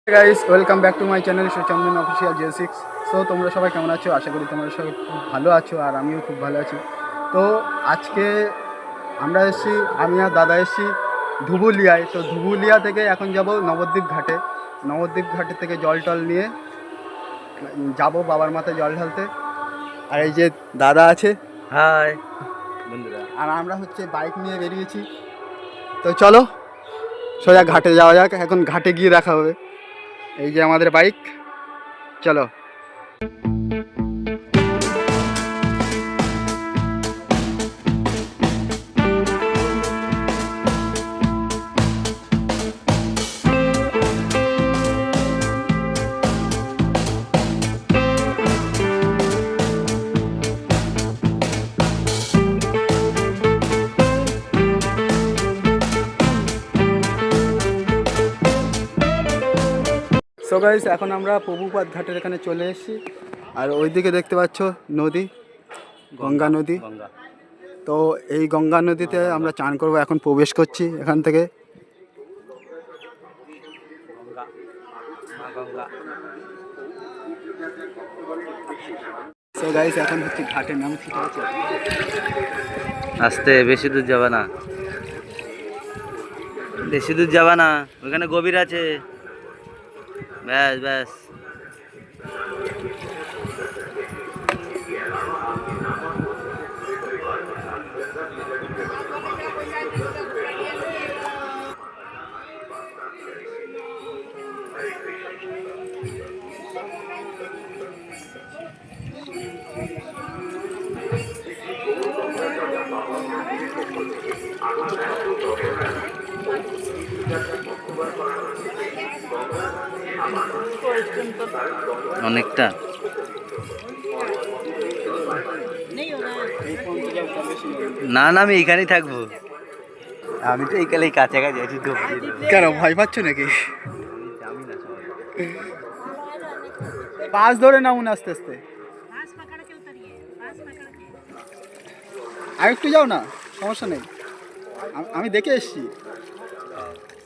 Guys welcome back to my channel Chandan official J6। So তোমরা সবাই কেমন আছো? আশা করি তোমরা সবাই খুব ভালো আছো আর আমিও খুব ভালো আছি। তো আজকে আমরা এসেছি, আমি আর দাদা এসেছি ধুবুলিয়ায়। তো ধুবুলিয়া থেকে এখন যাব নবদ্বীপ ঘাটে। নবদ্বীপ ঘাটে থেকে জল টল নিয়ে যাব বাবার মাথায় জল ঢালতে। আর এই যে দাদা আছে, হাই বন্ধুরা। আর আমরা হচ্ছে বাইক নিয়ে বেরিয়েছি। তো চলো সোজা ঘাটে যাওয়া যাক, এখন ঘাটে গিয়ে দেখা হবে। এই যে আমাদের বাইক, চলো। সো গাইস এখন আমরা প্রভুপাদ ঘাটের এখানে চলে এসেছি। আর ওইদিকে দেখতে পাচ্ছ নদী, গঙ্গা নদী। গঙ্গা। তো এই গঙ্গা নদীতে আমরা চান করব, এখন প্রবেশ করছি এখান থেকে। গঙ্গা মা গঙ্গা। সো গাইস এখন হচ্ছে ঘাটে নামছি, ঠিক আছে? আস্তে, বেশি দূর যাবা না, বেশি দূর যাবা না, ওখানে গভীর আছে। ব্যাস ব্যাস। অনেকটা। না না, আমি এইখানেই থাকবো। আমি তো এইখানেই কাছাকাছি আছি। কেন ভয় পাচ্ছ নাকি? পাশ ধরে নামুন আস্তে আস্তে। আর একটু যাও না, সমস্যা নেই, আমি দেখে এসছি।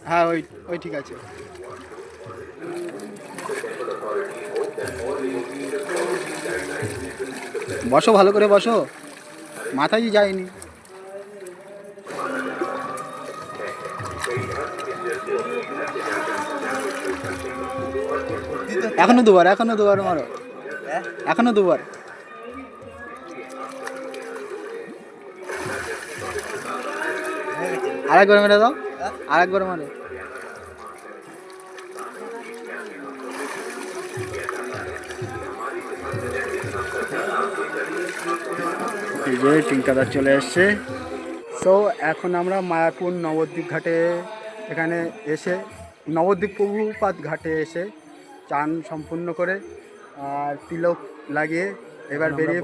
হ্যাঁ ওই ওই ঠিক আছে। বসো, ভালো করে বসো, মাথায় যায়নি। এখনো দুবার, এখনো দুবার মারো, এখনো দুবার। আরেকবার মেরে দাও, আরেকবার মারো। এই যে টিঙ্কাদার চলে এসছে। সো এখন আমরা মায়াপুর নবদ্বীপ ঘাটে এখানে এসে, নবদ্বীপ প্রভুপাদ ঘাটে এসে চান সম্পূর্ণ করে আর তিলক লাগিয়ে এবার বেরিয়ে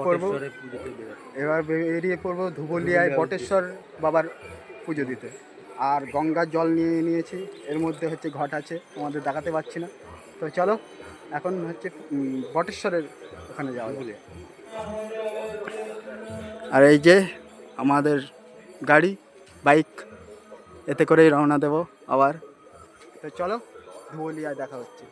পড়বো ধুবুলিয়ায় বটেশ্বর বাবার পুজো দিতে। আর গঙ্গার জল নিয়ে নিয়েছি, এর মধ্যে হচ্ছে ঘট আছে, তোমাদের দেখাতে পারছি না। তো চলো এখন হচ্ছে বটেশ্বরের ওখানে যাওয়া বলে। আর এই যে আমাদের গাড়ি, বাইক, এতে করেই রওনা দেব আবার। তো চলো ধুবুলিয়ায় দেখা হচ্ছে।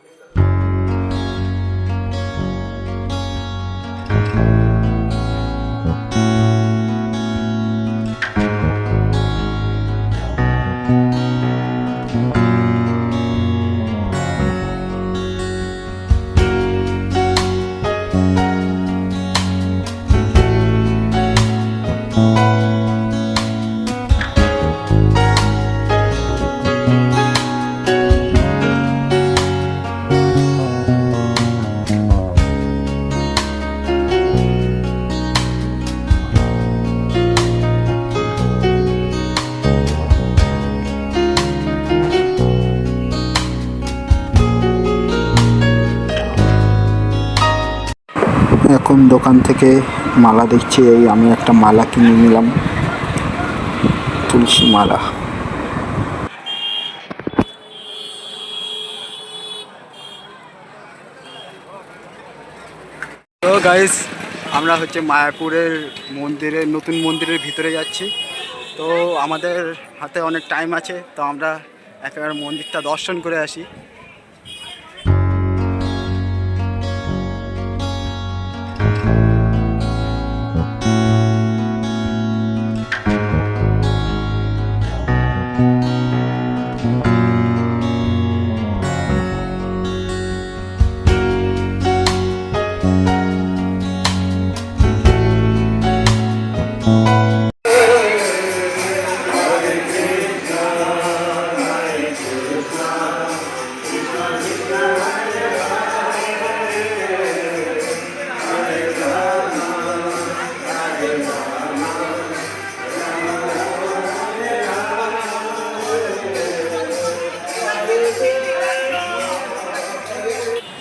এখন দোকান থেকে মালা দেখছি, এই আমি একটা মালা কিনে নিলাম, তুলসী মালা। তো গাইস আমরা হচ্ছে মায়াপুরের মন্দিরের, নতুন মন্দিরের ভিতরে যাচ্ছি। তো আমাদের হাতে অনেক টাইম আছে, তো আমরা একেবারে মন্দিরটা দর্শন করে আসি।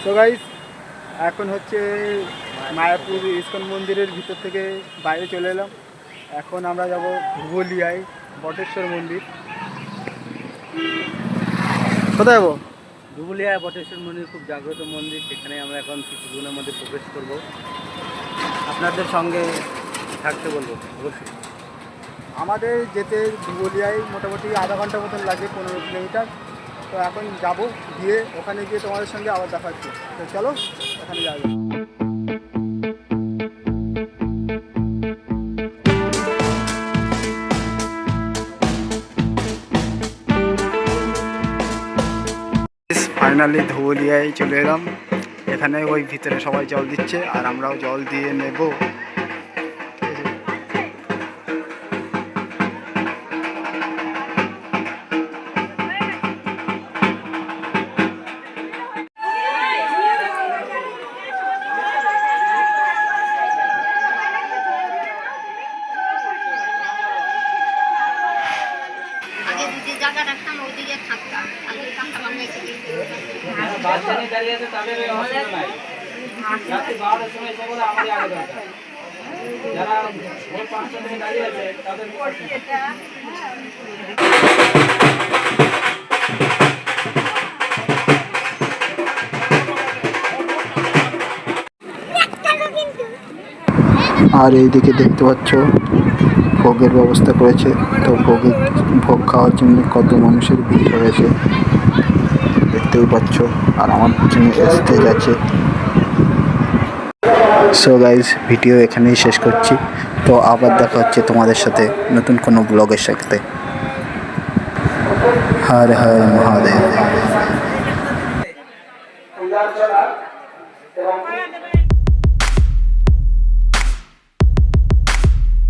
তো গাইস এখন হচ্ছে মায়াপুর ইস্কন মন্দিরের ভিতর থেকে বাইরে চলে এলাম। এখন আমরা যাব ধুবুলিয়ায় বটেশ্বর মন্দির। কোথায় যাবো? ধুবুলিয়া বটেশ্বর মন্দির খুব জাগ্রত মন্দির, সেখানে আমরা এখন কিছুক্ষণের মধ্যে প্রবেশ করব। আপনাদের সঙ্গে থাকতে বলবো অবশ্যই। আমাদের যেতে ধুবুলিয়ায় মোটামুটি আধা ঘন্টার মতন লাগে, 15 কিলোমিটার। তো এখন যাব, গিয়ে ওখানে গিয়ে তোমাদের সঙ্গে আবার দেখা হচ্ছে। তো চলো ওখানে যাবো। ফাইনালি ধুবুলিয়ায় চলে এলাম। এখানে ওই ভিতরে সবাই জল দিচ্ছে আর আমরাও জল দিয়ে নেব। আগে যে জায়গা রাখতাম ওইদিকে থাকতাম, আগে থাকতাম আমরা এদিকে। বাচ্চাদের দাঁড়িয়ে আছে তাদের ওই অসুবিধা নাই। রাত্রি 12টার সময় এসে বলে আমারই আগে দরকার। যারা ভোর 5টা থেকে দাঁড়িয়ে আছে তাদের আর এইদিকে দেখতে পাচ্ছ ভোগের ব্যবস্থা করেছে। তো ভোগ খাওয়ার জন্য কত মানুষের ভিড় হয়েছে দেখতেই পাচ্ছ। আর আমার পিছনে স্টেজ আছে। সো গাইজ ভিডিও এখানেই শেষ করছি। তো আবার দেখা হচ্ছে তোমাদের সাথে নতুন কোনো ব্লগের সাথে। হর হর মহাদেব।